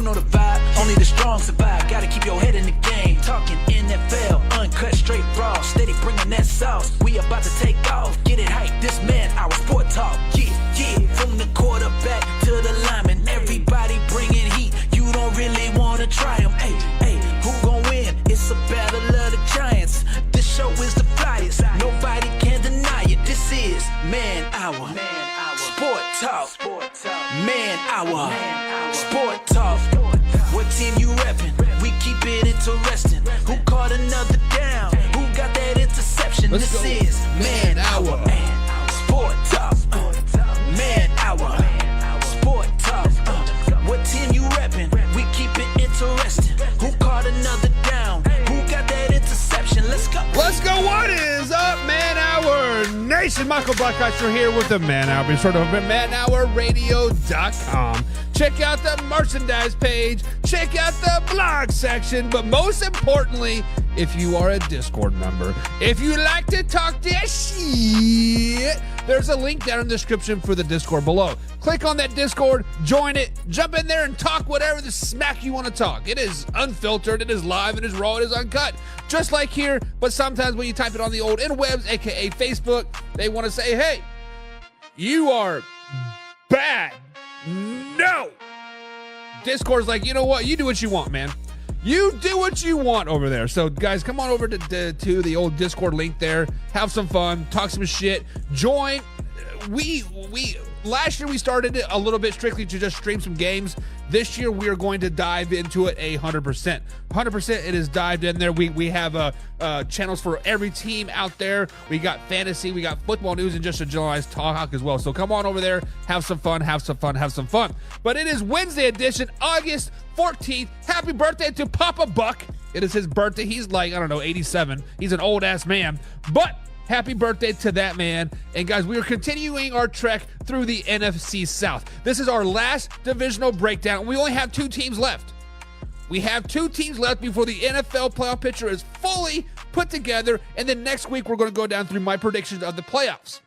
you know the vibe. Only the strong survive. Gotta keep your head in the game. Talking NFL, uncut, straight raw. Steady bringing that sauce. We about to take off. Get it hype. This man, our sport talk. Yeah, yeah. From the quarterback to the lineman, everybody bringing heat. You don't really wanna try them. Hey, hey, who gon' win? It's a battle of the giants. This show is the flyest. Nobody can deny it. This is Man Hour. Sport Talk. Man Hour. Sport Talk. What team you reppin'? We keep it interesting. Who caught another down? Who got that interception? Let's This go. is Man Hour. Sport Talk. Man Hour. Sport Talk. What team you reppin'? We keep it interesting. Who caught another down? Who got that interception? Let's go. Let's go. What is up, Man Hour Nation? Michael Blackcasher here with the Man Hour. Be sure to open manhourradio.com. Check out the merchandise page. Check out the blog section. But most importantly, if you are a Discord member, if you like to talk that shit, there's a link down in the description for the Discord below. Click on that Discord, join it, jump in there and talk whatever the smack you want to talk. It is unfiltered, it is live, it is raw, it is uncut. Just like here, but sometimes when you type it on the old interwebs, aka Facebook, they want to say, hey, you are bad. No. Discord's like, you know what? You do what you want, man. You do what you want over there. So, guys, come on over to the old Discord link there. Have some fun. Talk some shit. Join. We last year we started it a little bit strictly to just stream some games. This year we are going to dive into it 100%. 100% it is dived in there. We have channels for every team out there. We got fantasy, we got football news, and just a generalized talk as well. So come on over there, have some fun, have some fun, have some fun. But it is Wednesday edition, August 14th. Happy birthday to Papa Buck. It is his birthday. He's like, I don't know, 87. He's an old ass man. But happy birthday to that man. And guys, we are continuing our trek through the NFC South. This is our last divisional breakdown. We only have 2 teams left. We have 2 teams left before the NFL playoff picture is fully put together. And then next week, we're going to go down through my predictions of the playoffs.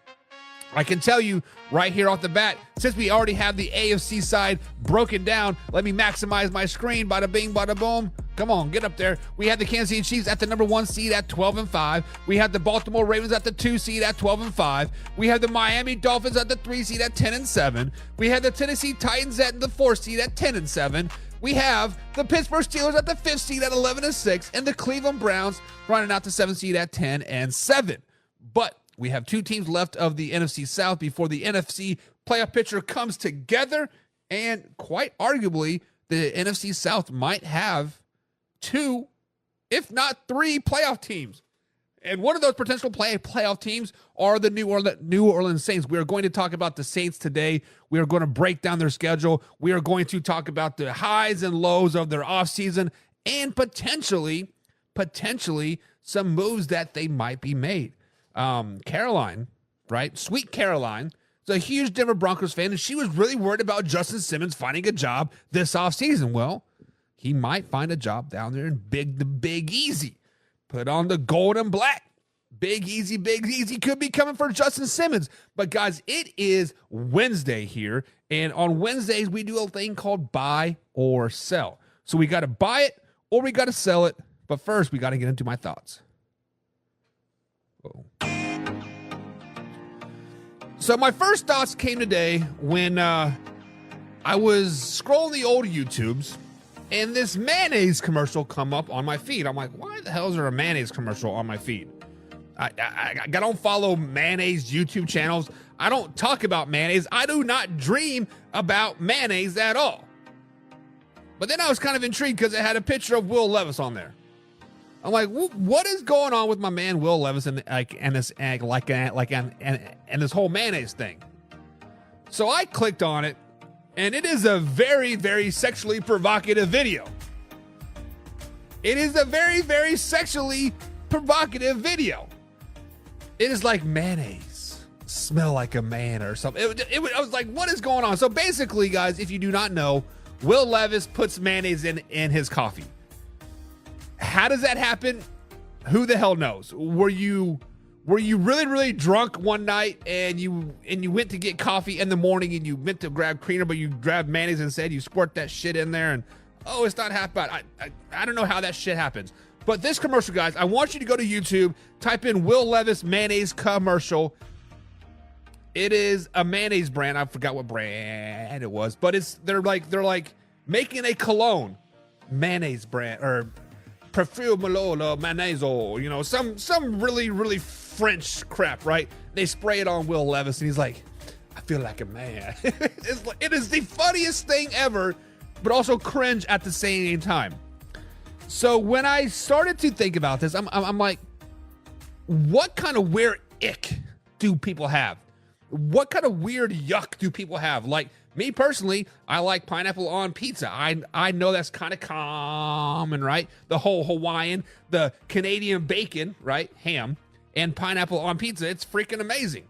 I can tell you right here off the bat, since we already have the AFC side broken down, let me maximize my screen. Bada bing, bada boom. Come on, get up there. We have the Kansas City Chiefs at the number 1 seed at 12-5. We have the Baltimore Ravens at the 2 seed at 12-5. We have the Miami Dolphins at the 3 seed at 10-7. We have the Tennessee Titans at the 4 seed at 10-7. We have the Pittsburgh Steelers at the 5th seed at 11-6, and the Cleveland Browns running out the 7th seed at 10-7. But we have 2 teams left of the NFC South before the NFC playoff picture comes together, and quite arguably, the NFC South might have 2, if not 3 playoff teams. And one of those potential playoff teams are the New Orleans Saints. We are going to talk about the Saints today. We are going to break down their schedule. We are going to talk about the highs and lows of their offseason and potentially some moves that they might be made. Caroline, right? Sweet Caroline is a huge Denver Broncos fan, and she was really worried about Justin Simmons finding a job this offseason. Well, he might find a job down there in the Big Easy. Put on the gold and black. Big Easy could be coming for Justin Simmons. But guys, it is Wednesday here, and on Wednesdays we do a thing called buy or sell. So we got to buy it or we got to sell it. But first, we got to get into my thoughts. So my first thoughts came today when I was scrolling the old YouTubes, and this mayonnaise commercial come up on my feed. I'm like, why the hell is there a mayonnaise commercial on my feed? I don't follow mayonnaise YouTube channels. I don't talk about mayonnaise. I do not dream about mayonnaise at all. But then I was kind of intrigued because it had a picture of Will Levis on there. I'm like, what is going on with my man Will Levis and this whole mayonnaise thing? So I clicked on it, and it is a very, very sexually provocative video. It is a very, very sexually provocative video. It is like mayonnaise, smell like a man or something. I was like, what is going on? So basically, guys, if you do not know, Will Levis puts mayonnaise in his coffee. How does that happen? Who the hell knows? Were you really, really drunk one night and you went to get coffee in the morning and you meant to grab creamer, but you grabbed mayonnaise instead? You squirt that shit in there and Oh, it's not half bad. I don't know how that shit happens. But this commercial, guys, I want you to go to YouTube, type in Will Levis mayonnaise commercial. It is a mayonnaise brand. I forgot what brand it was, but they're like making a cologne mayonnaise brand, or perfume mayonnaise, you know, some really, really French crap, right? They spray it on Will Levis, and he's like, I feel like a man. It is the funniest thing ever, but also cringe at the same time. So when I started to think about this, I'm like, what kind of weird ick do people have? What kind of weird yuck do people have? Like me personally, I like pineapple on pizza. I know that's kind of common, right? The whole Hawaiian, the Canadian bacon, right? Ham and pineapple on pizza. It's freaking amazing.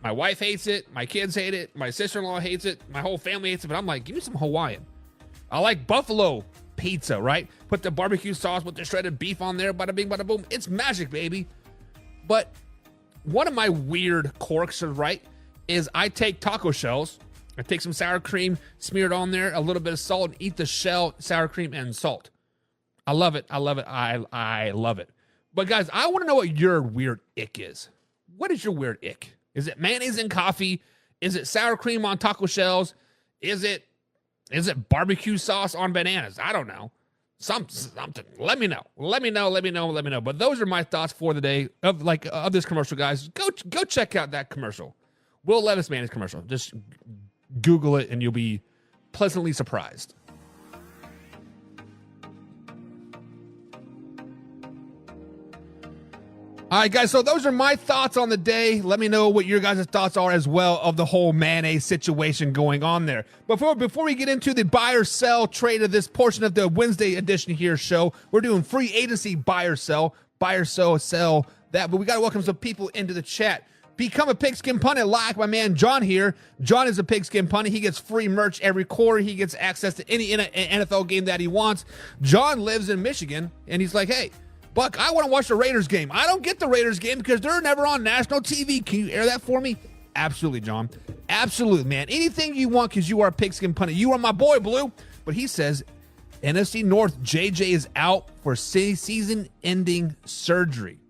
My wife hates it. My kids hate it. My sister-in-law hates it. My whole family hates it. But I'm like, give me some Hawaiian. I like buffalo pizza, right? Put the barbecue sauce with the shredded beef on there. Bada bing, bada boom. It's magic, baby. But one of my weird quirks, right, is I take taco shells. I take some sour cream, smear it on there, a little bit of salt, and eat the shell, sour cream, and salt. I love it. I love it. I love it. But guys, I want to know what your weird ick is. What is your weird ick? Is it mayonnaise in coffee? Is it sour cream on taco shells? Is it barbecue sauce on bananas? I don't know. Something. Let me know. But those are my thoughts for the day of this commercial, guys. Go check out that commercial. Will Levis mayonnaise commercial. Just Google it and you'll be pleasantly surprised. All right, guys, so those are my thoughts on the day. Let me know what your guys' thoughts are as well of the whole mayonnaise situation going on there. Before we get into the buy or sell trade of this portion of the Wednesday edition here show, we're doing free agency buy or sell that. But we got to welcome some people into the chat. Become a Pigskin Pundit like my man John here. John is a Pigskin Pundit. He gets free merch every quarter. He gets access to any NFL game that he wants. John lives in Michigan, and he's like, hey, Buck, I want to watch the Raiders game. I don't get the Raiders game because they're never on national TV. Can you air that for me? Absolutely, John. Absolutely, man. Anything you want because you are a Pigskin Pundit. You are my boy, Blue. But he says, NFC North, JJ is out for season-ending surgery.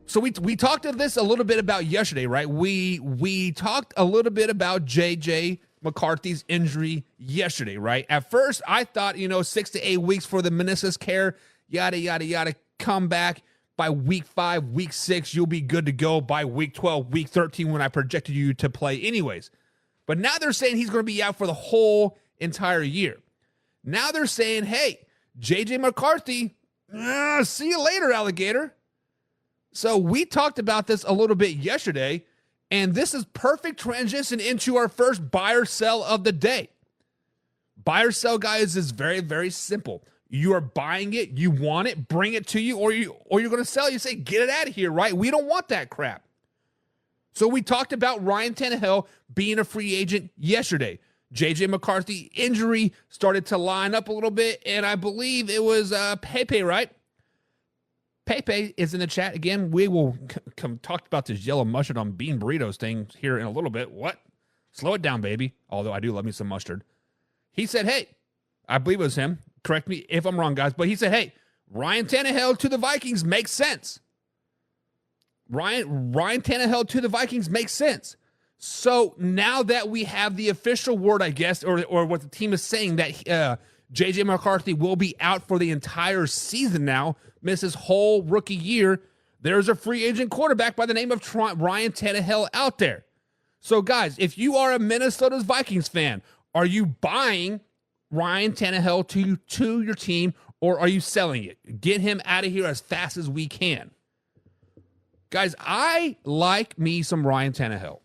So we talked to this a little bit about yesterday, right? We talked a little bit about JJ McCarthy's injury yesterday, right? At first, I thought, 6 to 8 weeks for the meniscus care, yada, yada, yada, come back by week 5, week 6, you'll be good to go by week 12, week 13 when I projected you to play anyways. But now they're saying he's going to be out for the whole entire year. Now they're saying, hey, JJ McCarthy, see you later, alligator. So we talked about this a little bit yesterday, and this is perfect transition into our first buy or sell of the day. Buy or sell, guys, is very, very simple. You are buying it, you want it, bring it to you, or you're going to sell. You say, get it out of here, right? We don't want that crap. So we talked about Ryan Tannehille being a free agent yesterday. JJ McCarthy injury started to line up a little bit, and I believe it was Pepe, right? Pepe is in the chat. Again, we will come talk about this yellow mustard on bean burritos thing here in a little bit. What? Slow it down, baby. Although I do love me some mustard. He said, hey, I believe it was him. Correct me if I'm wrong, guys. But he said, hey, Ryan Tannehille to the Vikings makes sense. Ryan Tannehille to the Vikings makes sense. So now that we have the official word, I guess, or what the team is saying, that J.J. McCarthy will be out for the entire season now, miss his whole rookie year, there's a free agent quarterback by the name of Ryan Tannehille out there. So, guys, if you are a Minnesota Vikings fan, are you buying Ryan Tannehille to your team, or are you selling it? Get him out of here as fast as we can. Guys, I like me some Ryan Tannehille.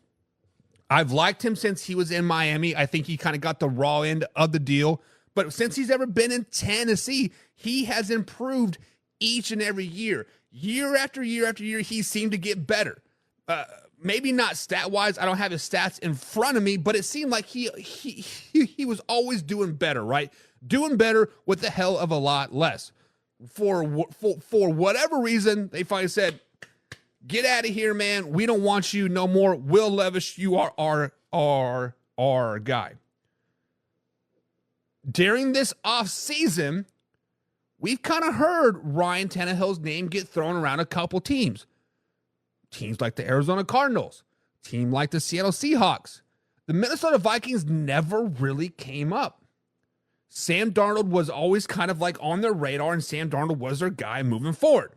I've liked him since he was in Miami. I think he kind of got the raw end of the deal. But since he's ever been in Tennessee, he has improved each and every year. Year after year after year, he seemed to get better. Maybe not stat-wise. I don't have his stats in front of me, but it seemed like he was always doing better, right? Doing better with a hell of a lot less. For whatever reason, they finally said, get out of here, man. We don't want you no more. Will Levis, you are our guy. during this offseason, we've kind of heard Ryan Tannehill's name get thrown around a couple teams. Teams like the Arizona Cardinals, team like the Seattle Seahawks. The Minnesota Vikings never really came up. Sam Darnold was always kind of like on their radar, and Sam Darnold was their guy moving forward.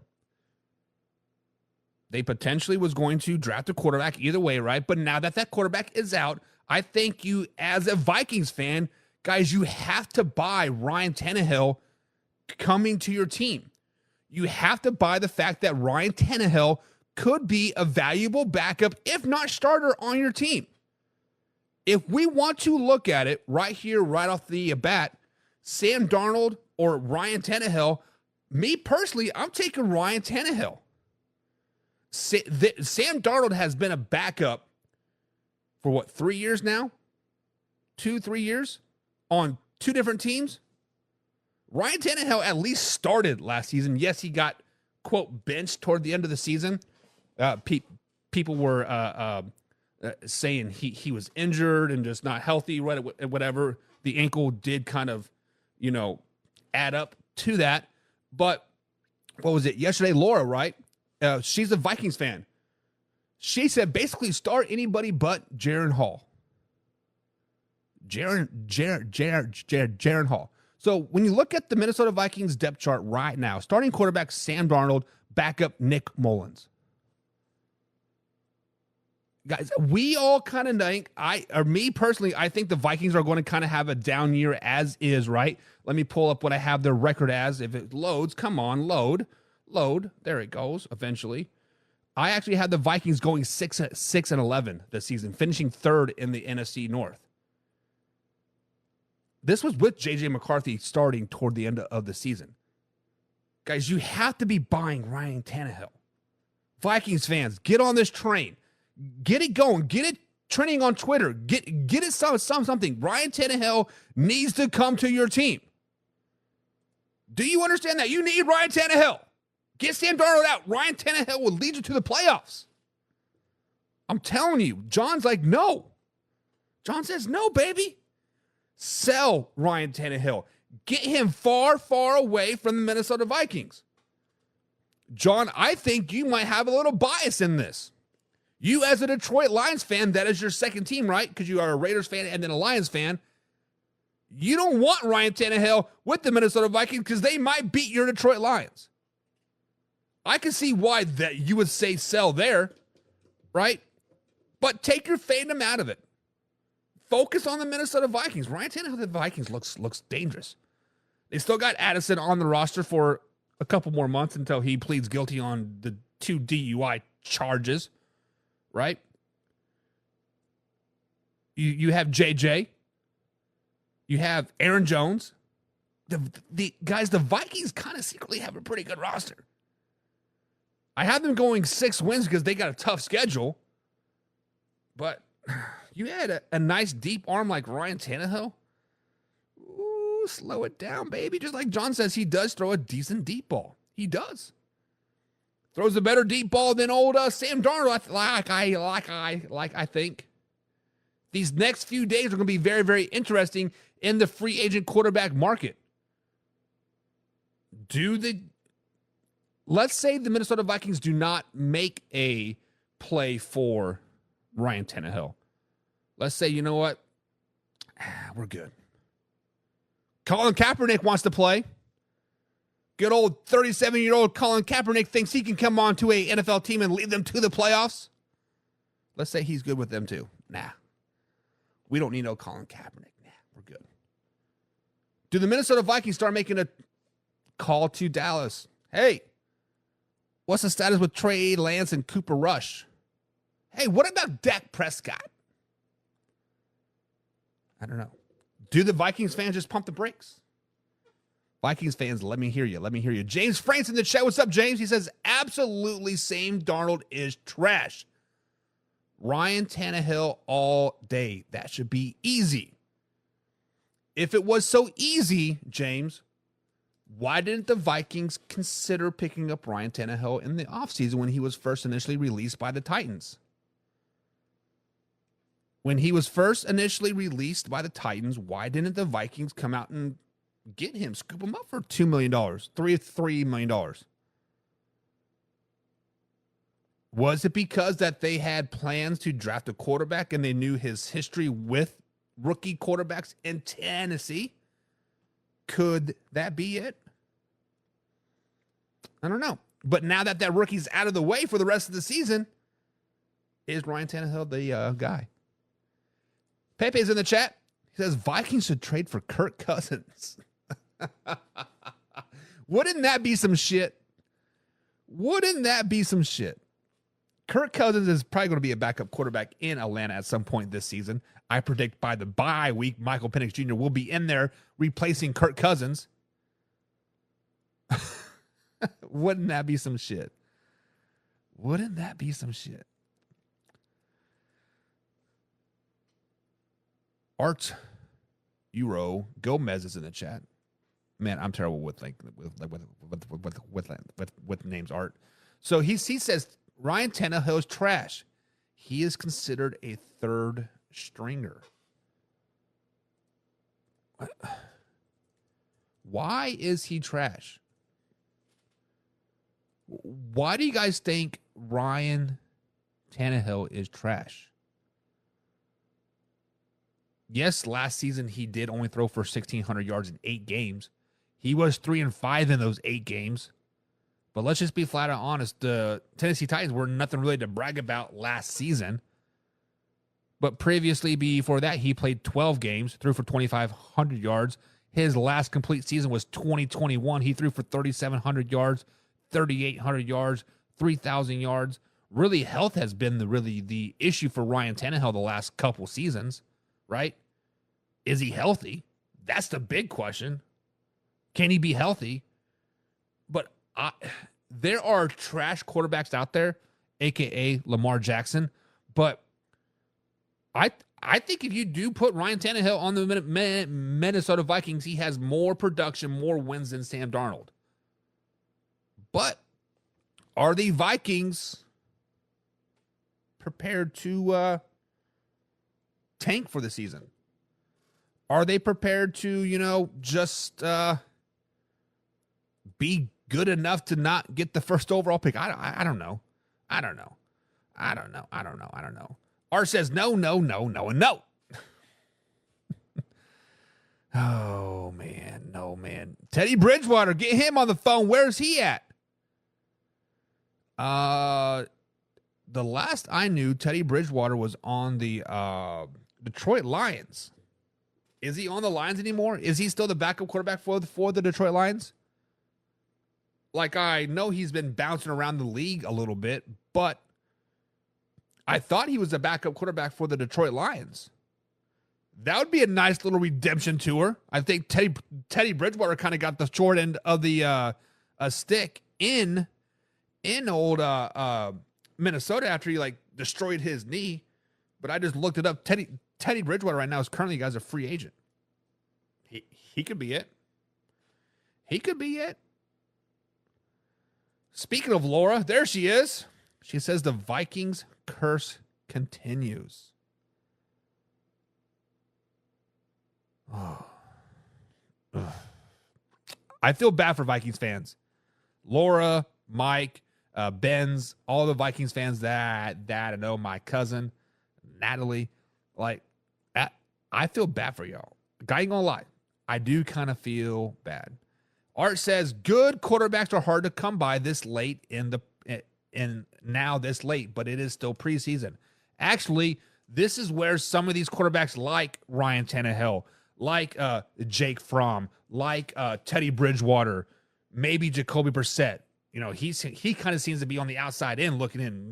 They potentially was going to draft a quarterback either way, right? But now that that quarterback is out, I think you, as a Vikings fan, guys, you have to buy Ryan Tannehill coming to your team. You have to buy the fact that Ryan Tannehill could be a valuable backup, if not starter, on your team. If we want to look at it right here, right off the bat, Sam Darnold or Ryan Tannehill, me personally, I'm taking Ryan Tannehill. Sam Darnold has been a backup for what, 3 years now? 2-3 years on two different teams. Ryan Tannehill at least started last season. Yes, he got, quote, benched toward the end of the season. People were saying he was injured and just not healthy, whatever. The ankle did kind of, add up to that. But what was it? Yesterday, Laura, right? She's a Vikings fan. She said basically start anybody but Jaron Hall. Jaron Hall. So when you look at the Minnesota Vikings depth chart right now, starting quarterback Sam Darnold, backup Nick Mullins. Guys, we all kind of think, me personally, I think the Vikings are going to kind of have a down year as is, right? Let me pull up what I have their record as. If it loads, come on, load. There it goes, eventually. I actually had the Vikings going 6-11 this season, finishing third in the NFC North. This was with J.J. McCarthy starting toward the end of the season. Guys, you have to be buying Ryan Tannehill. Vikings fans, get on this train. Get it going. Get it trending on Twitter. Get it something. Ryan Tannehill needs to come to your team. Do you understand that? You need Ryan Tannehill. Get Sam Darnold out. Ryan Tannehill will lead you to the playoffs. I'm telling you. John's like, no. John says, no, baby. Sell Ryan Tannehill. Get him far, far away from the Minnesota Vikings. John, I think you might have a little bias in this. You as a Detroit Lions fan, that is your second team, right? Because you are a Raiders fan and then a Lions fan. You don't want Ryan Tannehill with the Minnesota Vikings because they might beat your Detroit Lions. I can see why that you would say sell there, right? But take your fandom out of it. Focus on the Minnesota Vikings. Ryan Tannehill with the Vikings looks dangerous. They still got Addison on the roster for a couple more months until he pleads guilty on the 2 DUI charges, right? You have JJ. You have Aaron Jones. The guys, the Vikings kind of secretly have a pretty good roster. I have them going 6 wins because they got a tough schedule. But you had a nice deep arm like Ryan Tannehill. Ooh, slow it down, baby. Just like John says, he does throw a decent deep ball. He does. Throws a better deep ball than old Sam Darnold, I think. These next few days are going to be very, very interesting in the free agent quarterback market. Let's say the Minnesota Vikings do not make a play for Ryan Tannehill. Let's say, you know what? We're good. Colin Kaepernick wants to play. Good old 37-year-old Colin Kaepernick thinks he can come on to a NFL team and lead them to the playoffs. Let's say he's good with them too. Nah. We don't need no Colin Kaepernick. Nah, we're good. Do the Minnesota Vikings start making a call to Dallas? Hey, what's the status with Trey Lance and Cooper Rush? Hey, what about Dak Prescott? I don't know. Do the Vikings fans just pump the brakes? Vikings fans, let me hear you. Let me hear you. James Frank's in the chat. What's up, James? He says, absolutely Sam Darnold is trash. Ryan Tannehill all day. That should be easy. If it was so easy, James, why didn't the Vikings consider picking up Ryan Tannehill in the offseason when he was first initially released by the Titans? When he was first initially released by the Titans, why didn't the Vikings come out and get him, scoop him up for $2 million, $3 million? Was it because that they had plans to draft a quarterback and they knew his history with rookie quarterbacks in Tennessee? Could that be it? I don't know. But now that rookie's out of the way for the rest of the season, is Ryan Tannehill the guy? Pepe's in the chat. He says Vikings should trade for Kirk Cousins. Wouldn't that be some shit? Wouldn't that be some shit? Kirk Cousins is probably going to be a backup quarterback in Atlanta at some point this season. I predict by the bye week, Michael Penix Jr. will be in there replacing Kirk Cousins. Wouldn't that be some shit? Wouldn't that be some shit? Art Euro Gomez is in the chat. Man, I'm terrible with names. Art. So he says Ryan Tannehill is trash. He is considered a third stringer. Why is he trash? Why do you guys think Ryan Tannehill is trash? Yes, last season he did only throw for 1,600 yards in 8 games. He was 3-5 in those 8 games. But let's just be flat out honest. The Tennessee Titans were nothing really to brag about last season. But previously, before that, he played 12 games, threw for 2,500 yards. His last complete season was 2021. He threw for 3,700 yards, 3,800 yards, 3,000 yards. Really, health has been the issue for Ryan Tannehill the last couple seasons, right? Is he healthy? That's the big question. Can he be healthy? But there are trash quarterbacks out there, a.k.a. Lamar Jackson. But I think if you do put Ryan Tannehill on the Minnesota Vikings, he has more production, more wins than Sam Darnold. But are the Vikings prepared to tank for the season? Are they prepared to, just be good enough to not get the first overall pick? I don't know. I don't know. Art says no, and no. Oh, man. No, man. Teddy Bridgewater, get him on the phone. Where's he at? The last I knew, Teddy Bridgewater was on the Detroit Lions. Is he on the Lions anymore? Is he still the backup quarterback for the Detroit Lions? Like, I know he's been bouncing around the league a little bit, but I thought he was a backup quarterback for the Detroit Lions. That would be a nice little redemption tour. I think Teddy Bridgewater kind of got the short end of the stick in old Minnesota after he destroyed his knee. But I just looked it up. Teddy Bridgewater right now is currently, guys, a free agent. He could be it. He could be it. Speaking of Laura, there she is. She says the Vikings curse continues. Oh. Ugh. I feel bad for Vikings fans. Laura, Mike, Benz, all the Vikings fans that I know, my cousin, Natalie. I feel bad for y'all. I ain't gonna lie. I do kind of feel bad. Art says good quarterbacks are hard to come by this late this late, but it is still preseason. Actually, this is where some of these quarterbacks like Ryan Tannehill, like Jake Fromm, like Teddy Bridgewater, maybe Jacoby Brissett. He kind of seems to be on the outside in, looking in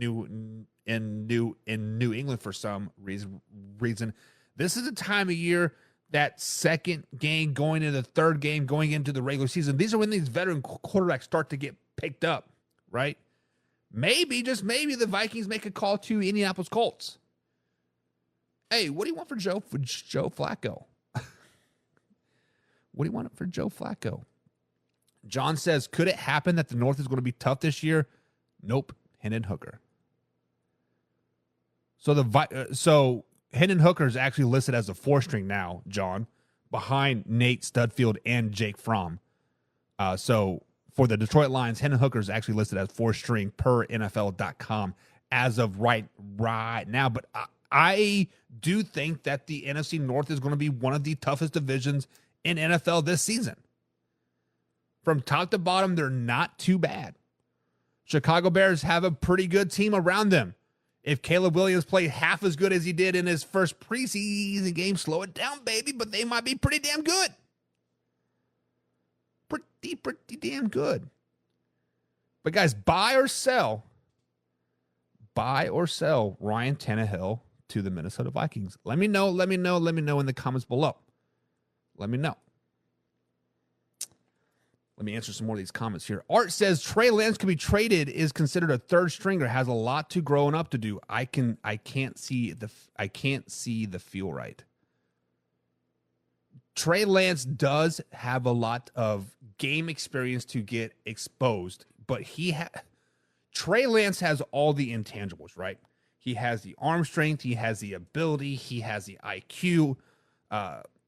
New England for some reason. This is a time of year, that second game going into the third game, going into the regular season. These are when these veteran quarterbacks start to get picked up, right? Maybe, just maybe, the Vikings make a call to Indianapolis Colts. Hey, what do you want for Joe Flacco? What do you want for Joe Flacco? John says, could it happen that the North is going to be tough this year? Nope. Hendon Hooker. So Hendon Hooker is actually listed as a 4-string now, John, behind Nate Studfield and Jake Fromm. So for the Detroit Lions, Hendon Hooker is actually listed as 4-string per NFL.com as of right now. But I do think that the NFC North is going to be one of the toughest divisions in NFL this season. From top to bottom, they're not too bad. Chicago Bears have a pretty good team around them. If Caleb Williams played half as good as he did in his first preseason game, slow it down, baby, but they might be pretty damn good. Pretty damn good. But guys, buy or sell Ryan Tannehill to the Minnesota Vikings. Let me know in the comments below. Let me know. Let me answer some more of these comments here. Art says Trey Lance could be traded, is considered a 3rd stringer, has a lot to growing up to do. I can't see the feel right. Trey Lance does have a lot of game experience to get exposed, but Trey Lance has all the intangibles, right? He has the arm strength, he has the ability, he has the IQ,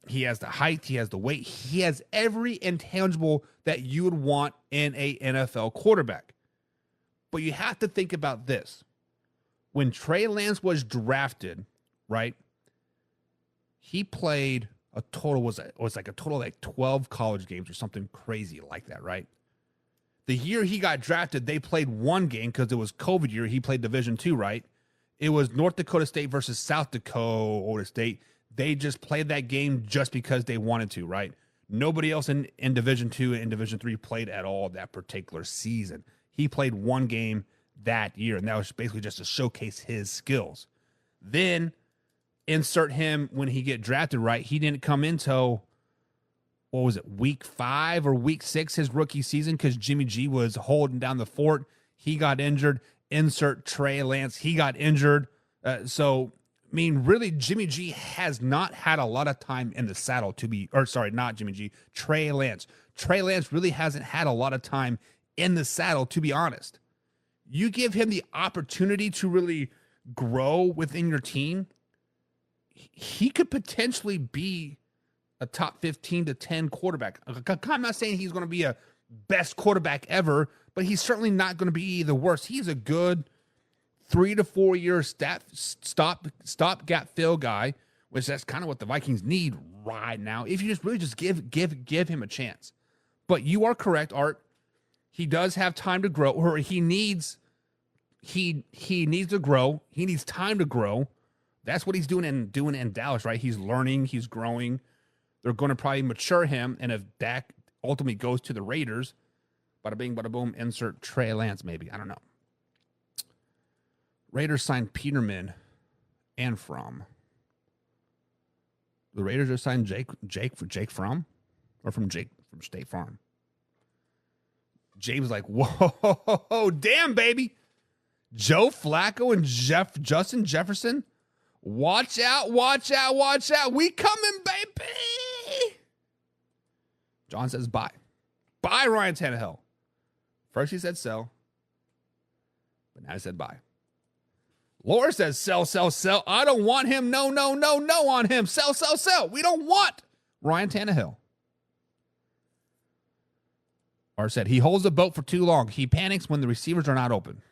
he has the height, he has the weight, he has every intangible that you would want in a NFL quarterback. But you have to think about this. When Trey Lance was drafted, right, he played a total, was like a total of like 12 college games or something crazy like that, right? The year he got drafted, they played 1 game because it was COVID year. He played Division II, right? It was North Dakota State versus South Dakota State. They just played that game just because they wanted to, right? Nobody else in Division II and Division III played at all that particular season. He played 1 game that year, and that was basically just to showcase his skills. Then insert him when he get drafted, right? He didn't come until, what was it, week 5 or week 6 his rookie season because Jimmy G was holding down the fort. He got injured. Insert Trey Lance. He got injured. Really, Jimmy G has not had a lot of time in the saddle not Jimmy G, Trey Lance. Trey Lance really hasn't had a lot of time in the saddle, to be honest. You give him the opportunity to really grow within your team, he could potentially be a top 15 to 10 quarterback. I'm not saying he's going to be a best quarterback ever, but he's certainly not going to be the worst. He's a good 3 to 4 year stopgap fill guy, which that's kind of what the Vikings need right now. If you just give him a chance. But you are correct, Art. He does have time to grow, or he needs to grow. He needs time to grow. That's what he's doing in Dallas, right? He's learning, he's growing. They're going to probably mature him, and if Dak ultimately goes to the Raiders, bada bing, bada boom, insert Trey Lance, maybe. I don't know. Raiders signed Peterman and Fromm. The Raiders just signed Jake Fromm, or from State Farm. James like, whoa, damn, baby. Joe Flacco and Justin Jefferson. Watch out. We coming, baby. John says buy. Buy Ryan Tannehill. First he said sell, but now he said buy. Laura says sell. I don't want him. No on him. Sell. We don't want Ryan Tannehill. Art said he holds the boat for too long. He panics when the receivers are not open.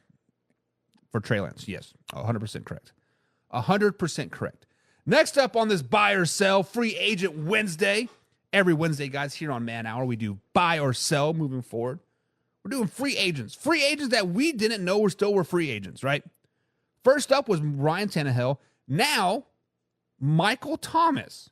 For Trey Lance, yes, 100% correct. 100% correct. Next up on this buy or sell free agent Wednesday. Every Wednesday, guys, here on Man Hour, we do buy or sell moving forward. We're doing free agents. Free agents that we didn't know were free agents, right? First up was Ryan Tannehill. Now, Michael Thomas.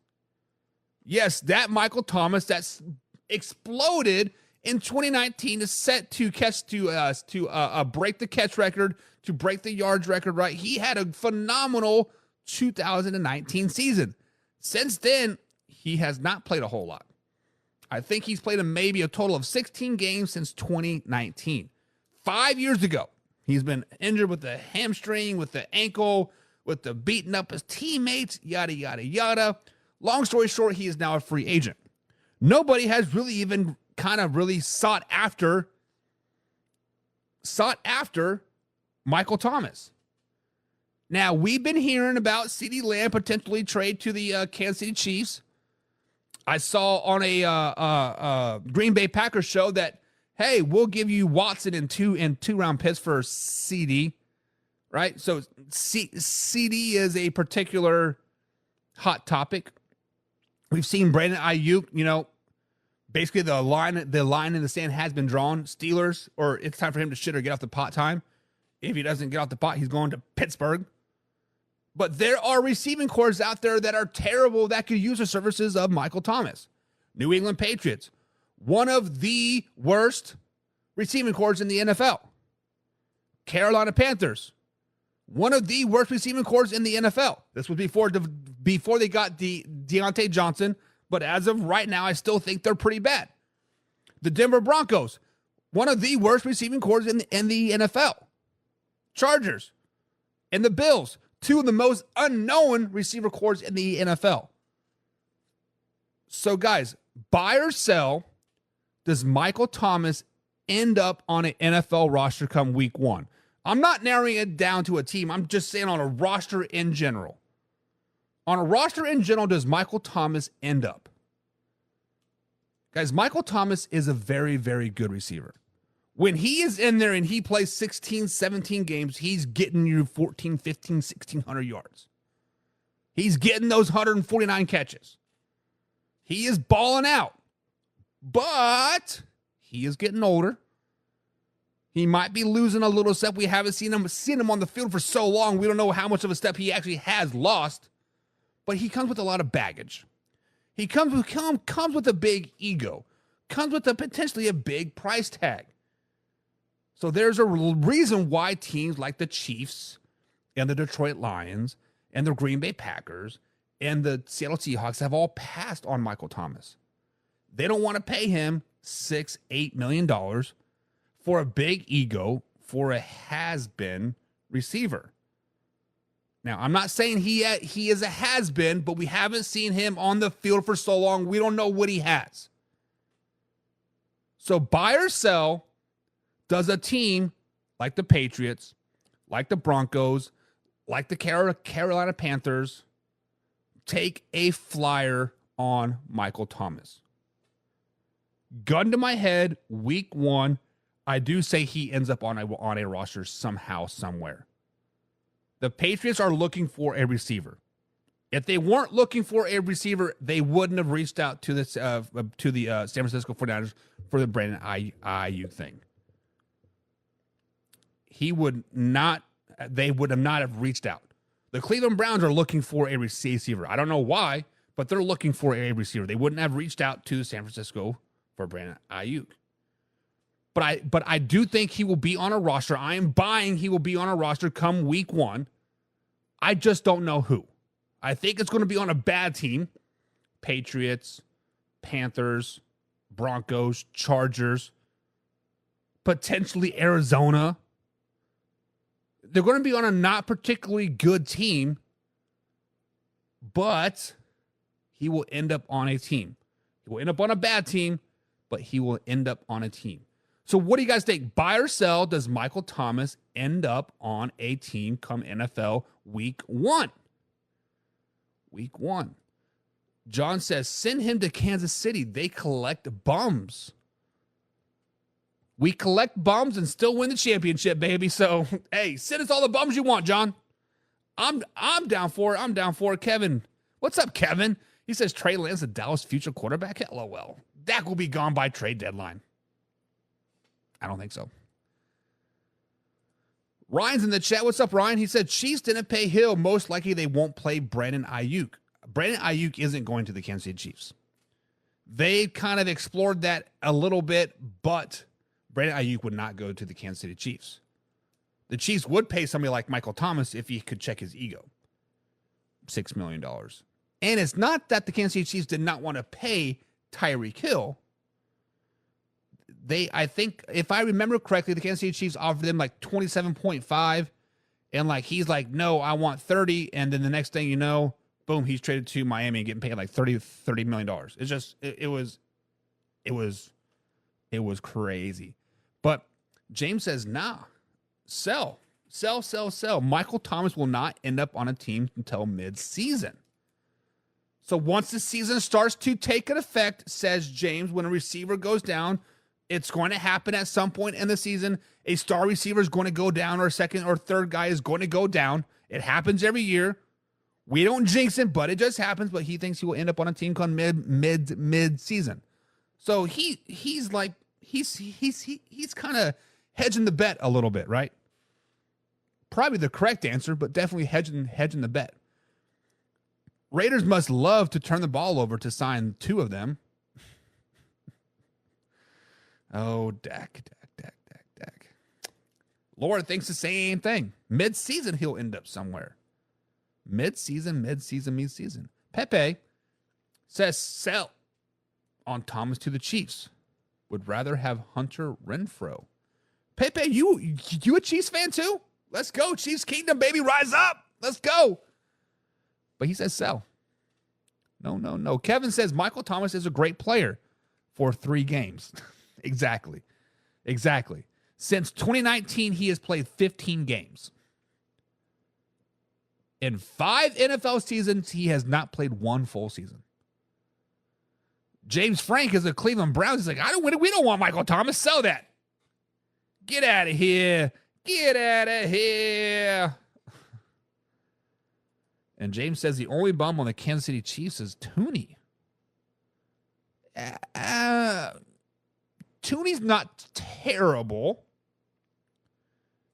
Yes, that Michael Thomas that's exploded in 2019 is set to break the catch record, to break the yards record, right? He had a phenomenal 2019 season. Since then, he has not played a whole lot. I think he's played maybe a total of 16 games since 2019. 5 years ago, he's been injured with the hamstring, with the ankle, with the beating up his teammates, yada, yada, yada. Long story short, he is now a free agent. Nobody has really even kind of really sought after Michael Thomas. Now, we've been hearing about CeeDee Lamb potentially trade to the Kansas City Chiefs. I saw on a Green Bay Packers show that, hey, we'll give you Watson and two round picks for CeeDee, right? So CeeDee is a particular hot topic. We've seen Brandon Ayuk, basically the line in the sand has been drawn. Steelers, or it's time for him to shit or get off the pot time. If he doesn't get off the pot, he's going to Pittsburgh. But there are receiving corps out there that are terrible that could use the services of Michael Thomas. New England Patriots, one of the worst receiving corps in the NFL. Carolina Panthers, one of the worst receiving corps in the NFL. This was before they got Deontay Johnson, but as of right now, I still think they're pretty bad. The Denver Broncos, one of the worst receiving corps in the NFL. Chargers and the Bills, two of the most unknown receiver corps in the NFL. So, guys, buy or sell, does Michael Thomas end up on an NFL roster come week 1? I'm not narrowing it down to a team. I'm just saying on a roster in general. On a roster in general, does Michael Thomas end up? Guys, Michael Thomas is a very, very good receiver. When he is in there and he plays 16, 17 games, he's getting you 14, 15, 1,600 yards. He's getting those 149 catches. He is balling out. But he is getting older. He might be losing a little step. We haven't seen him on the field for so long. We don't know how much of a step he actually has lost. But he comes with a lot of baggage. He comes with a big ego. Comes with potentially a big price tag. So there's a reason why teams like the Chiefs and the Detroit Lions and the Green Bay Packers and the Seattle Seahawks have all passed on Michael Thomas. They don't want to pay him $6-8 million for a big ego for a has-been receiver. Now, I'm not saying he is a has-been, but we haven't seen him on the field for so long. We don't know what he has. So buy or sell. Does a team like the Patriots, like the Broncos, like the Carolina Panthers take a flyer on Michael Thomas? Gun to my head, week 1, I do say he ends up on a roster somehow, somewhere. The Patriots are looking for a receiver. If they weren't looking for a receiver, they wouldn't have reached out to the San Francisco 49ers for the Brandon Ayuk thing. They would not have reached out. The Cleveland Browns are looking for a receiver. I don't know why, but they're looking for a receiver. They wouldn't have reached out to San Francisco for Brandon Ayuk. But I do think he will be on a roster. I am buying he will be on a roster come week 1. I just don't know who. I think it's going to be on a bad team. Patriots, Panthers, Broncos, Chargers, potentially Arizona. They're going to be on a not particularly good team, but he will end up on a team. He will end up on a bad team, but he will end up on a team. So what do you guys think? Buy or sell, does Michael Thomas end up on a team come NFL week 1? Week 1. John says, send him to Kansas City. They collect bums. We collect bums and still win the championship, baby. So, hey, send us all the bums you want, John. I'm down for it. I'm down for it. Kevin. What's up, Kevin? He says Trey Lance, the Dallas future quarterback. LOL. Dak will be gone by trade deadline. I don't think so. Ryan's in the chat. What's up, Ryan? He said Chiefs didn't pay Hill. Most likely they won't play Brandon Ayuk. Brandon Ayuk isn't going to the Kansas City Chiefs. They kind of explored that a little bit, but Brandon Ayuk would not go to the Kansas City Chiefs. The Chiefs would pay somebody like Michael Thomas if he could check his ego. $6 million. And it's not that the Kansas City Chiefs did not want to pay Tyreek Hill. I think, if I remember correctly, the Kansas City Chiefs offered them like 27.5, and like he's like, no, I want 30, and then the next thing you know, boom, he's traded to Miami and getting paid like $30 million. It's just it was crazy. But James says, nah, sell. Sell. Michael Thomas will not end up on a team until mid-season. So once the season starts to take an effect, says James, when a receiver goes down, it's going to happen at some point in the season. A star receiver is going to go down, or a second or third guy is going to go down. It happens every year. We don't jinx it, but it just happens. But he thinks he will end up on a team called mid-season. So he's kind of hedging the bet a little bit, right? Probably the correct answer, but definitely hedging the bet. Raiders must love to turn the ball over to sign two of them. Oh, Dak. Lord thinks the same thing. Mid-season, he'll end up somewhere. Mid-season. Pepe says sell on Thomas to the Chiefs. Would rather have Hunter Renfrow. Pepe, you a Chiefs fan too? Let's go, Chiefs Kingdom, baby, rise up. Let's go. But he says sell. No. Kevin says Michael Thomas is a great player for 3 games. Exactly. Since 2019, he has played 15 games. In 5 NFL seasons, he has not played 1 full season. James Frank is a Cleveland Browns. He's like, we don't want Michael Thomas. Sell that. Get out of here. And James says the only bum on the Kansas City Chiefs is Tooney. Tooney's not terrible.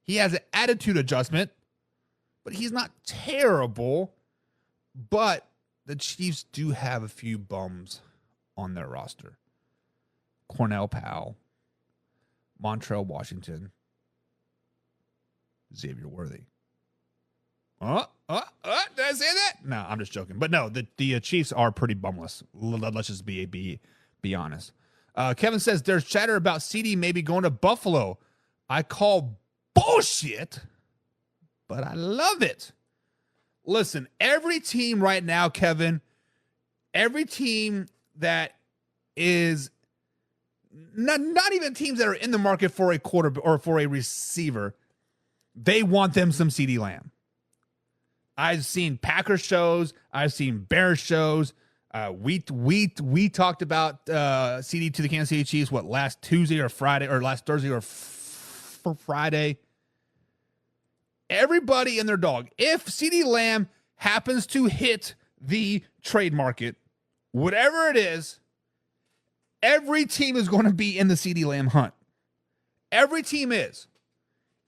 He has an attitude adjustment, but he's not terrible. But the Chiefs do have a few bums on their roster. Cornell Powell, Montrell Washington, Xavier Worthy. Did I say that? No, I'm just joking. But no, the Chiefs are pretty bumless. Let's just be honest. Kevin says there's chatter about CD maybe going to Buffalo. I call bullshit, but I love it. Listen, every team right now, Kevin, every team that is not even teams that are in the market for a quarter or for a receiver, they want them some CD Lamb. I've seen Packers shows. I've seen Bears shows. We talked about CD to the Kansas City Chiefs, last Tuesday or Friday, or last Thursday or Friday. Everybody and their dog. If CD Lamb happens to hit the trade market, whatever it is, every team is going to be in the CD Lamb hunt. Every team is.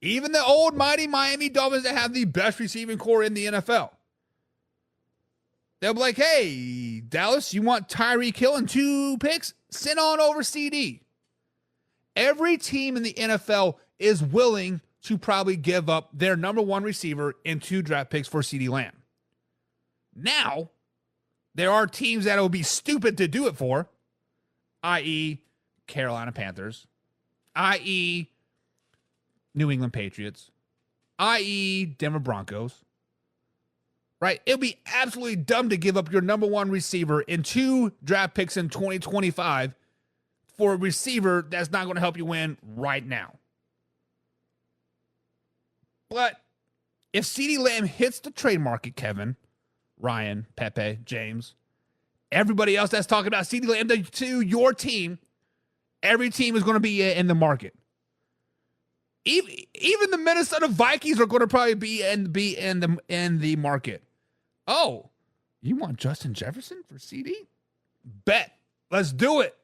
Even the old mighty Miami Dolphins that have the best receiving core in the NFL. They'll be like, hey, Dallas, you want Tyreek Hill and 2 picks? Send on over CD. Every team in the NFL is willing to probably give up their number 1 receiver and 2 draft picks for CD Lamb. Now, there are teams that will be stupid to do it for, i.e. Carolina Panthers, i.e. New England Patriots, i.e. Denver Broncos, right? It would be absolutely dumb to give up your number 1 receiver and 2 draft picks in 2025 for a receiver that's not going to help you win right now. But if CeeDee Lamb hits the trade market, Kevin, Ryan, Pepe, James, everybody else that's talking about CeeDee Lamb to your team, every team is going to be in the market. Even the Minnesota Vikings are going to probably be in the market. Oh, you want Justin Jefferson for CD? Bet. Let's do it.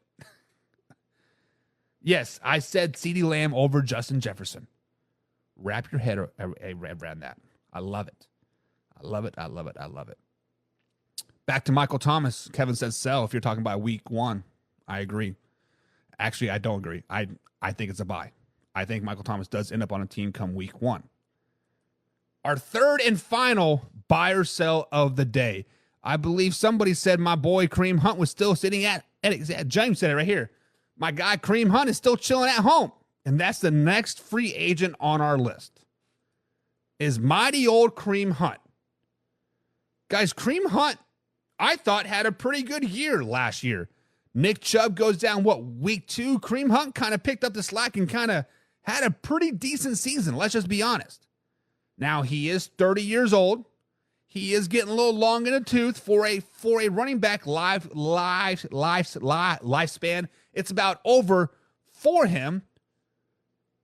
Yes, I said CeeDee Lamb over Justin Jefferson. Wrap your head around that. I love it. I love it. Back to Michael Thomas. Kevin says sell if you're talking about week 1. I agree. Actually, I don't agree. I think it's a buy. I think Michael Thomas does end up on a team come week 1. Our third and final buy or sell of the day. I believe somebody said my boy Kareem Hunt was still sitting at James said it right here. My guy Kareem Hunt is still chilling at home. And that's the next free agent on our list. Is mighty old Kareem Hunt. Guys, Kareem Hunt, I thought, had a pretty good year last year. Nick Chubb goes down, week 2? Kareem Hunt kind of picked up the slack and kind of had a pretty decent season. Let's just be honest. Now, he is 30 years old. He is getting a little long in the tooth for a running back lifespan. It's about over for him.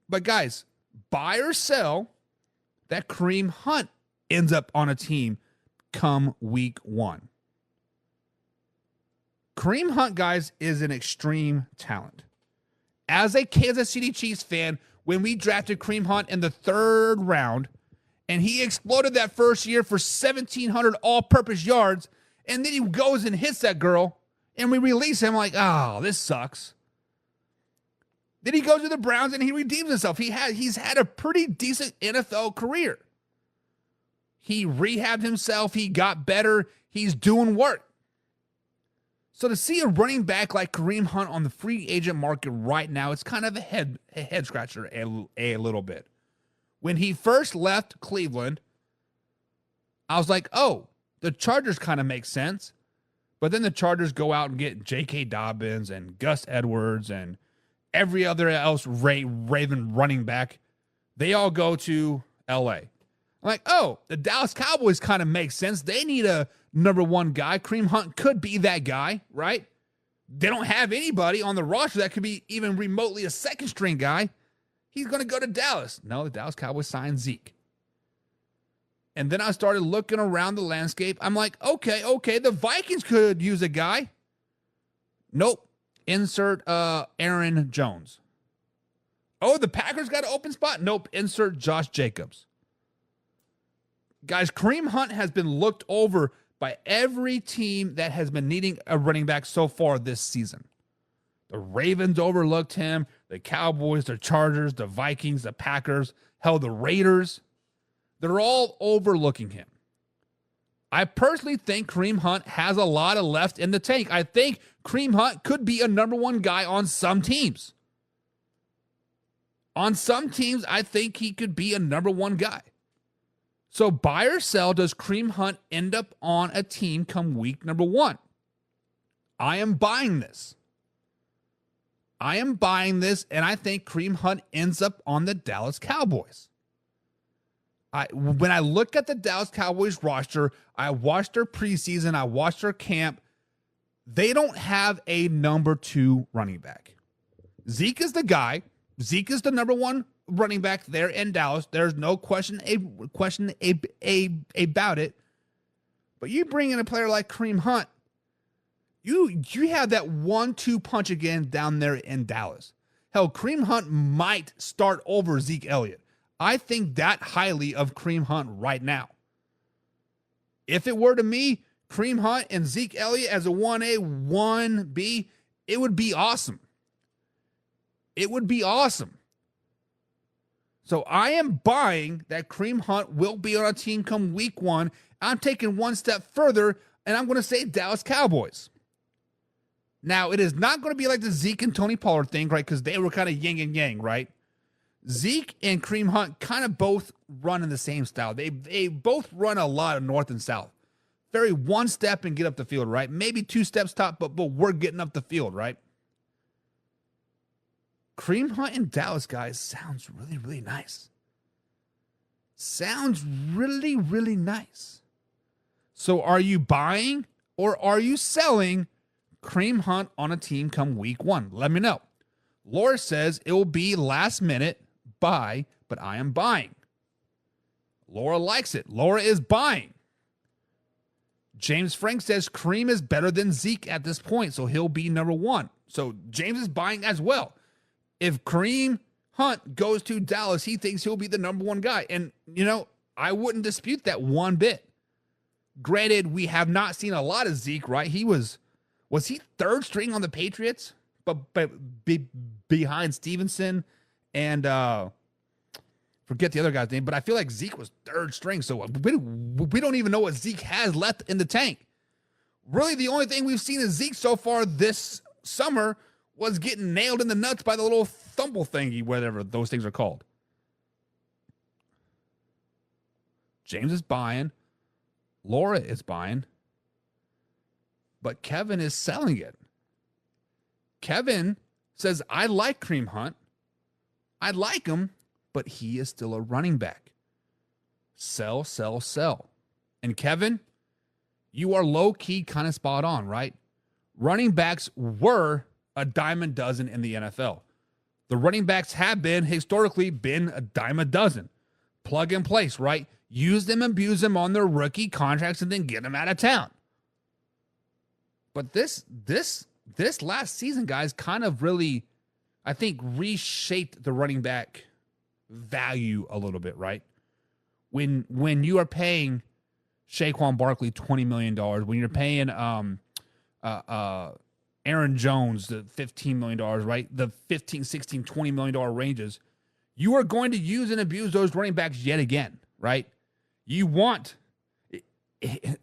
But guys, buy or sell that Kareem Hunt ends up on a team come week 1. Kareem Hunt, guys, is an extreme talent. As a Kansas City Chiefs fan, when we drafted Kareem Hunt in the 3rd round, and he exploded that first year for 1,700 all-purpose yards, and then he goes and hits that girl, and we release him like, oh, this sucks. Then he goes to the Browns, and he redeems himself. He's had a pretty decent NFL career. He rehabbed himself. He got better. He's doing work. So to see a running back like Kareem Hunt on the free agent market right now, it's kind of a head scratcher a little bit. When he first left Cleveland, I was like, oh, the Chargers kind of make sense. But then the Chargers go out and get J.K. Dobbins and Gus Edwards and every other else Raven running back. They all go to L.A. I'm like, oh, the Dallas Cowboys kind of make sense. They need a number 1 guy. Kareem Hunt could be that guy, right? They don't have anybody on the roster that could be even remotely a second string guy. He's going to go to Dallas. No, the Dallas Cowboys signed Zeke. And then I started looking around the landscape. I'm like, okay, the Vikings could use a guy. Nope. Insert Aaron Jones. Oh, the Packers got an open spot? Nope. Insert Josh Jacobs. Guys, Kareem Hunt has been looked over by every team that has been needing a running back so far this season. The Ravens overlooked him. The Cowboys, the Chargers, the Vikings, the Packers, hell, the Raiders. They're all overlooking him. I personally think Kareem Hunt has a lot of left in the tank. I think Kareem Hunt could be a number 1 guy on some teams. On some teams, I think he could be a number 1 guy. So buy or sell, does Kareem Hunt end up on a team come week number 1? I am buying this. And I think Kareem Hunt ends up on the Dallas Cowboys. When I look at the Dallas Cowboys roster, I watched their preseason, I watched their camp. They don't have a number 2 running back. Zeke is the guy. Zeke is the number 1 running back there in Dallas. There's no question about it. But you bring in a player like Kareem Hunt, you have that 1-2 punch again down there in Dallas. Hell, Kareem Hunt might start over Zeke Elliott. I think that highly of Kareem Hunt right now. If it were to me, Kareem Hunt and Zeke Elliott as a 1A, 1B, it would be awesome. It would be awesome. So I am buying that Kareem Hunt will be on a team come week 1. I'm taking one step further, and I'm going to say Dallas Cowboys. Now, it is not going to be like the Zeke and Tony Pollard thing, right? Because they were kind of yin and yang, right? Zeke and Kareem Hunt kind of both run in the same style. They both run a lot of north and south. Very one step and get up the field, right? Maybe 2 steps top, but we're getting up the field, right? Kareem Hunt in Dallas, guys, sounds really, really nice. Sounds really, really nice. So are you buying or are you selling Kareem Hunt on a team come week 1? Let me know. Laura says it will be last minute buy, but I am buying. Laura likes it. Laura is buying. James Frank says Kareem is better than Zeke at this point, so he'll be number 1. So James is buying as well. If Kareem Hunt goes to Dallas, he thinks he'll be the number 1 guy. And, I wouldn't dispute that one bit. Granted, we have not seen a lot of Zeke, right? Was he 3rd string on the Patriots? But behind Stevenson and forget the other guy's name, but I feel like Zeke was 3rd string, so we don't even know what Zeke has left in the tank. Really, the only thing we've seen of Zeke so far this summer was getting nailed in the nuts by the little thumble thingy, whatever those things are called. James is buying. Laura is buying. But Kevin is selling it. Kevin says, I like Kareem Hunt. I like him, but he is still a running back. Sell, sell, sell. And Kevin, you are low-key kind of spot on, right? Running backs were a dime a dozen in the NFL. The running backs have historically been a dime a dozen. Plug and place, right? Use them, abuse them on their rookie contracts, and then get them out of town. But this last season, guys, kind of really, I think, reshaped the running back value a little bit, right? When you are paying Saquon Barkley $20 million, when you're paying Aaron Jones the $15 million, right? The 15, 16, $20 million ranges, you are going to use and abuse those running backs yet again, right? You want,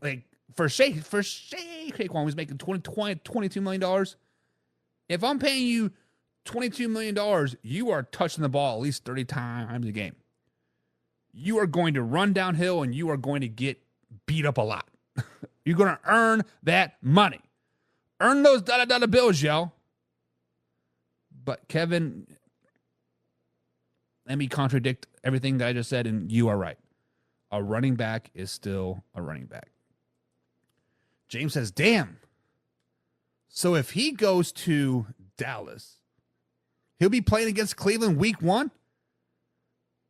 like, for Saquon was making $22 million. If I'm paying you $22 million, you are touching the ball at least 30 times a game. You are going to run downhill and you are going to get beat up a lot. You're going to earn that money. Earn those dollar bills, yo. But Kevin, let me contradict everything that I just said, and you are right. A running back is still a running back. James says, damn. So if he goes to Dallas, he'll be playing against Cleveland week 1?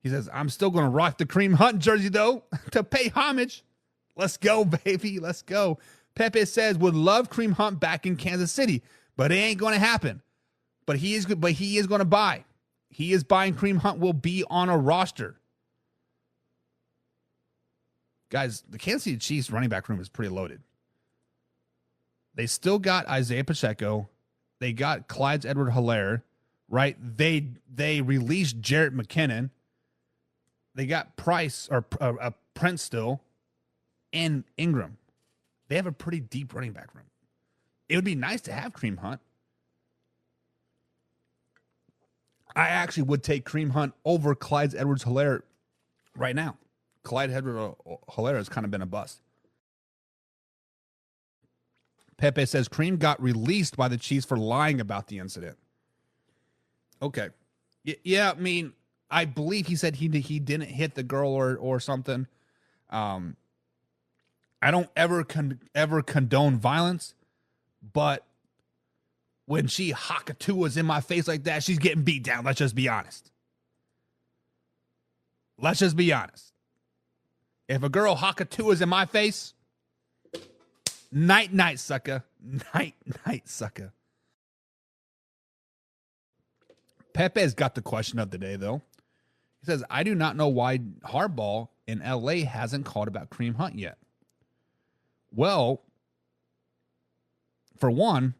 He says, I'm still going to rock the Kareem Hunt jersey, though, to pay homage. Let's go, baby. Let's go. Pepe says, would love Kareem Hunt back in Kansas City, but it ain't going to happen. But he is going to buy. He is buying. Kareem Hunt will be on a roster. Guys, the Kansas City Chiefs running back room is pretty loaded. They still got Isaiah Pacheco. They got Clyde Edwards-Helaire, right? They released Jarrett McKinnon. They got Prince still, and Ingram. They have a pretty deep running back room. It would be nice to have Kareem Hunt. I actually would take Kareem Hunt over Clyde Edwards-Helaire right now. Clyde Edwards-Helaire has kind of been a bust. Pepe says Kareem got released by the Chiefs for lying about the incident. Okay. Yeah, I mean, I believe he said he didn't hit the girl or something. I don't ever condone violence, but when she Hakatua's in my face like that, she's getting beat down. Let's just be honest. Let's just be honest. If a girl Hakatua's in my face, night, sucker. Night, sucker. Pepe's got the question of the day, though. He says, I do not know why Harbaugh in LA hasn't called about Kareem Hunt yet. Well, for one,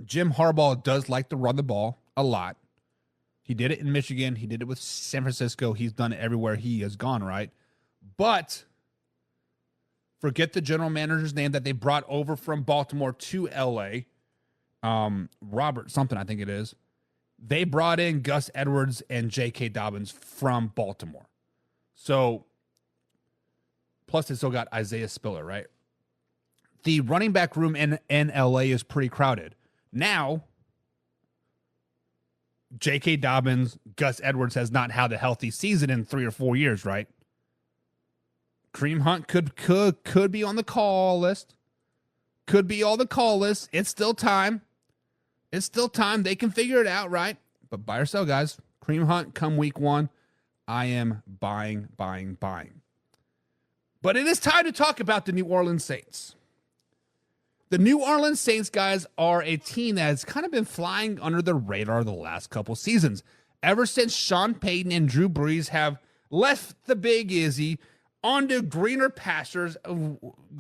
Jim Harbaugh does like to run the ball a lot. He did it in Michigan. He did it with San Francisco. He's done it everywhere he has gone, right? But forget the general manager's name that they brought over from Baltimore to L.A., Robert something, I think it is. They brought in Gus Edwards and J.K. Dobbins from Baltimore. So, plus they still got Isaiah Spiller, right? The running back room in L.A. is pretty crowded. Now, J.K. Dobbins, Gus Edwards has not had a healthy season in 3 or 4 years, right? Kareem Hunt could be on the call list. Could be on the call list. It's still time. It's still time. They can figure it out, right? But buy or sell, guys. Kareem Hunt come week 1. I am buying. But it is time to talk about the New Orleans Saints. The New Orleans Saints, guys, are a team that has kind of been flying under the radar the last couple seasons. Ever since Sean Payton and Drew Brees have left the Big Izzy onto greener pastures,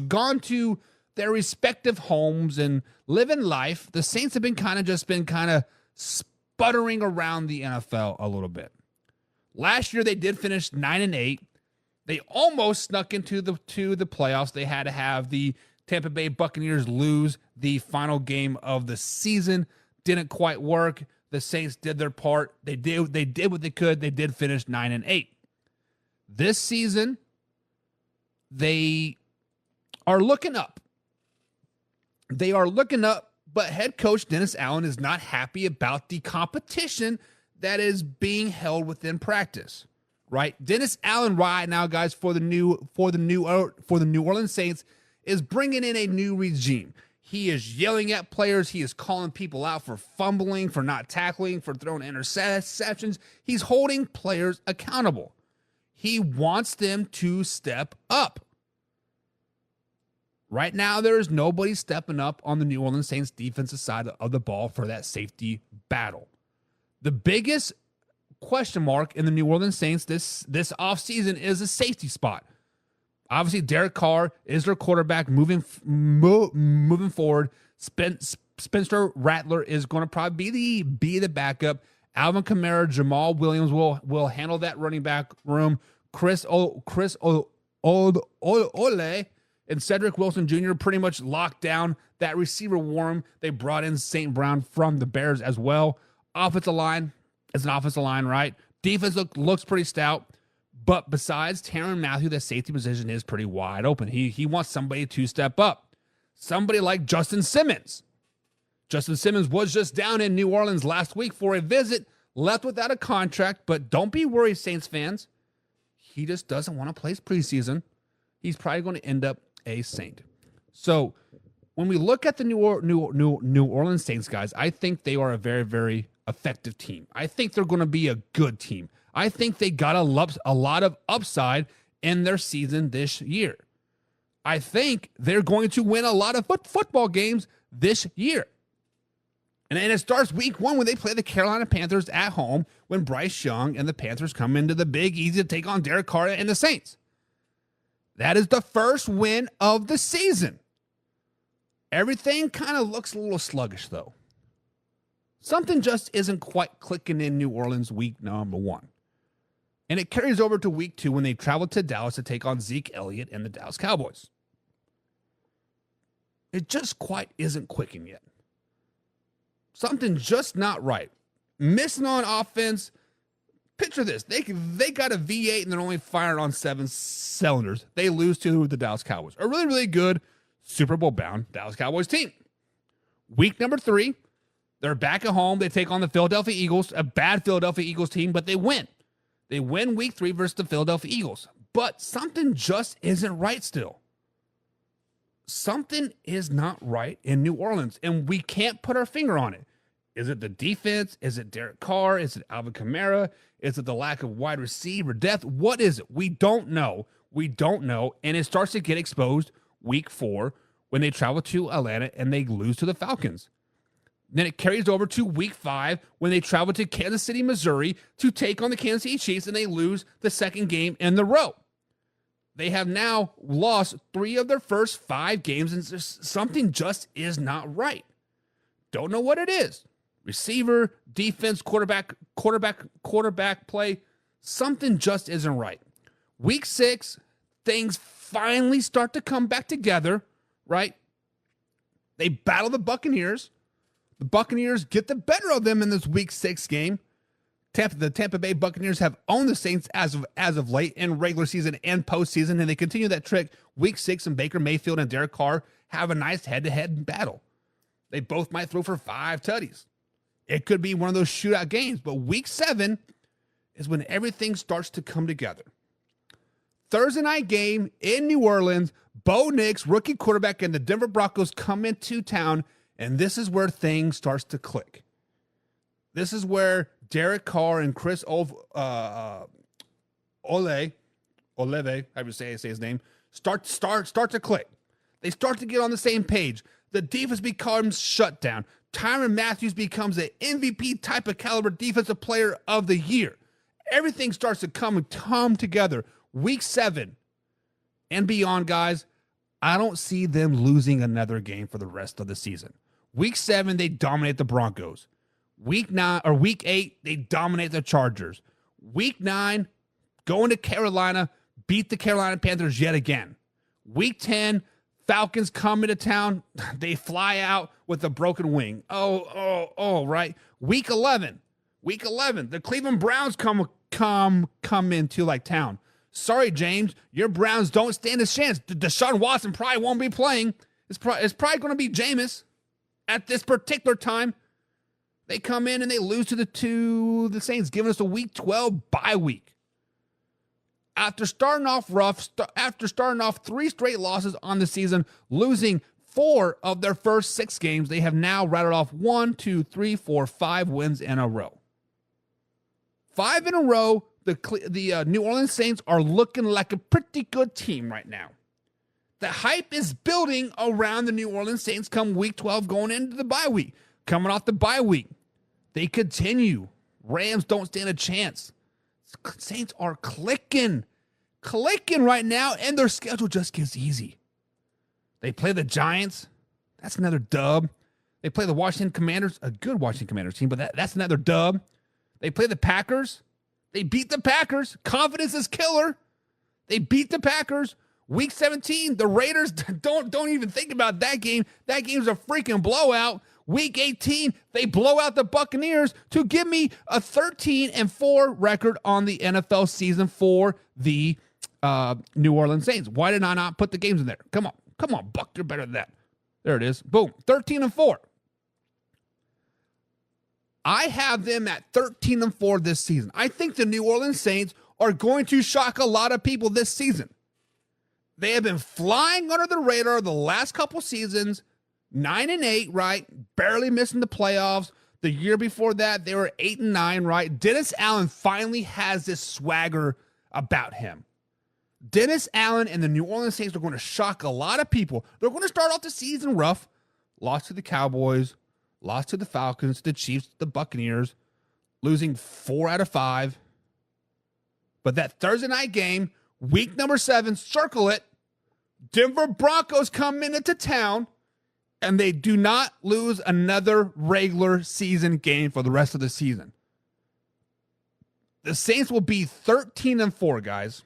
gone to their respective homes and living life, the Saints have been kind of sputtering around the NFL a little bit. Last year, they did finish 9-8. They almost snuck into the playoffs. They had to have the Tampa Bay Buccaneers lose the final game of the season. Didn't quite work. The Saints did their part. They did what they could. They did finish 9-8. This season, they are looking up. They are looking up, but head coach Dennis Allen is not happy about the competition that is being held within practice, right? Dennis Allen right now, guys, for the New Orleans Saints is bringing in a new regime. He is yelling at players. He is calling people out for fumbling, for not tackling, for throwing interceptions. He's holding players accountable. He wants them to step up. Right now, there is nobody stepping up on the New Orleans Saints defensive side of the ball for that safety battle. The biggest question mark in the New Orleans Saints this offseason is a safety spot. Obviously, Derek Carr is their quarterback moving forward. Spencer Rattler is going to probably be the backup. Alvin Kamara, Jamal Williams will handle that running back room. Chris Ole and Cedric Wilson Jr. pretty much locked down that receiver room. They brought in St. Brown from the Bears as well. Offensive line is an offensive line, right? Defense looks pretty stout. But besides Tyrann Mathieu, the safety position is pretty wide open. He wants somebody to step up. Somebody like Justin Simmons. Justin Simmons was just down in New Orleans last week for a visit, left without a contract, but don't be worried, Saints fans. He just doesn't want to play preseason. He's probably going to end up a Saint. So when we look at the New Orleans Saints, guys, I think they are a very, very effective team. I think they're going to be a good team. I think they got a lot of upside in their season this year. I think they're going to win a lot of football games this year. And it starts week 1 when they play the Carolina Panthers at home, when Bryce Young and the Panthers come into the Big Easy to take on Derek Carr and the Saints. That is the first win of the season. Everything kind of looks a little sluggish, though. Something just isn't quite clicking in New Orleans week number 1. And it carries over to week 2 when they travel to Dallas to take on Zeke Elliott and the Dallas Cowboys. It just quite isn't clicking yet. Something just not right. Missing on offense. Picture this. They got a V8 and they're only firing on 7 cylinders. They lose to the Dallas Cowboys. A really, really good Super Bowl bound Dallas Cowboys team. Week number 3, they're back at home. They take on the Philadelphia Eagles, a bad Philadelphia Eagles team, but they win. They win week 3 versus the Philadelphia Eagles. But something just isn't right still. Something is not right in New Orleans, and we can't put our finger on it. Is it the defense? Is it Derek Carr? Is it Alvin Kamara? Is it the lack of wide receiver depth? What is it? We don't know. We don't know, and it starts to get exposed week 4 when they travel to Atlanta and they lose to the Falcons. Then it carries over to week 5 when they travel to Kansas City, Missouri to take on the Kansas City Chiefs, and they lose the second game in the row. They have now lost 3 of their first 5 games, and something just is not right. Don't know what it is. Receiver, defense, quarterback play. Something just isn't right. Week 6, things finally start to come back together, right? They battle the Buccaneers. The Buccaneers get the better of them in this week 6 game. The Tampa Bay Buccaneers have owned the Saints as of late in regular season and postseason, and they continue that trick. Week 6, and Baker Mayfield and Derek Carr have a nice head-to-head battle. They both might throw for 5 tutties. It could be one of those shootout games, but week 7 is when everything starts to come together. Thursday night game in New Orleans, Bo Nix, rookie quarterback, and the Denver Broncos come into town, and this is where things starts to click. This is where Derek Carr and Chris Olave, how you say his name, start to click. They start to get on the same page. The defense becomes shut down. Tyrann Mathieu becomes an MVP type of caliber defensive player of the year. Everything starts to come together. Week 7 and beyond, guys, I don't see them losing another game for the rest of the season. Week 7, they dominate the Broncos. Week 8, they dominate the Chargers. Week 9, going to Carolina, beat the Carolina Panthers yet again. Week 10, Falcons come into town. They fly out with a broken wing. Right. Week 11, the Cleveland Browns come into town. Sorry, James, your Browns don't stand a chance. Deshaun Watson probably won't be playing. It's probably going to be Jameis at this particular time. They come in and they lose to the Saints, giving us a week 12 bye week. After starting off rough, after starting off 3 straight losses on the season, losing 4 of their first 6 games, they have now rattled off 1, 2, 3, 4, 5 wins in a row. 5 in a row. The New Orleans Saints are looking like a pretty good team right now. The hype is building around the New Orleans Saints come week 12 going into the bye week. Coming off the bye week, they continue. Rams don't stand a chance. Saints are clicking right now, and their schedule just gets easy. They play the Giants. That's another dub. They play the Washington Commanders, a good Washington Commanders team, but that's another dub. They play the Packers. They beat the Packers. Confidence is killer. They beat the Packers. Week 17, the Raiders, don't even think about that game. That game's a freaking blowout. Week 18, they blow out the Buccaneers to give me a 13-4 record on the NFL season for the New Orleans Saints. Why did I not put the games in there? Come on, Buck, you're better than that. There it is. Boom, 13-4. I have them at 13-4 this season. I think the New Orleans Saints are going to shock a lot of people this season. They have been flying under the radar the last couple seasons, 9-8, right? Barely missing the playoffs. The year before that, they were 8-9, right? Dennis Allen finally has this swagger about him. Dennis Allen and the New Orleans Saints are going to shock a lot of people. They're going to start off the season rough. Lost to the Cowboys, lost to the Falcons, the Chiefs, the Buccaneers, losing 4 out of 5. But that Thursday night game, week number 7, circle it. Denver Broncos come into town, and they do not lose another regular season game for the rest of the season. The Saints will be 13-4, guys.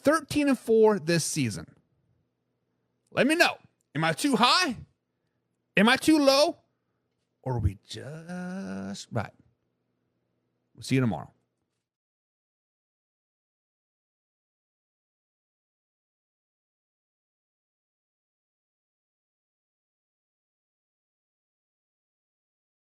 13-4 this season. Let me know. Am I too high? Am I too low? Or are we just right? We'll see you tomorrow.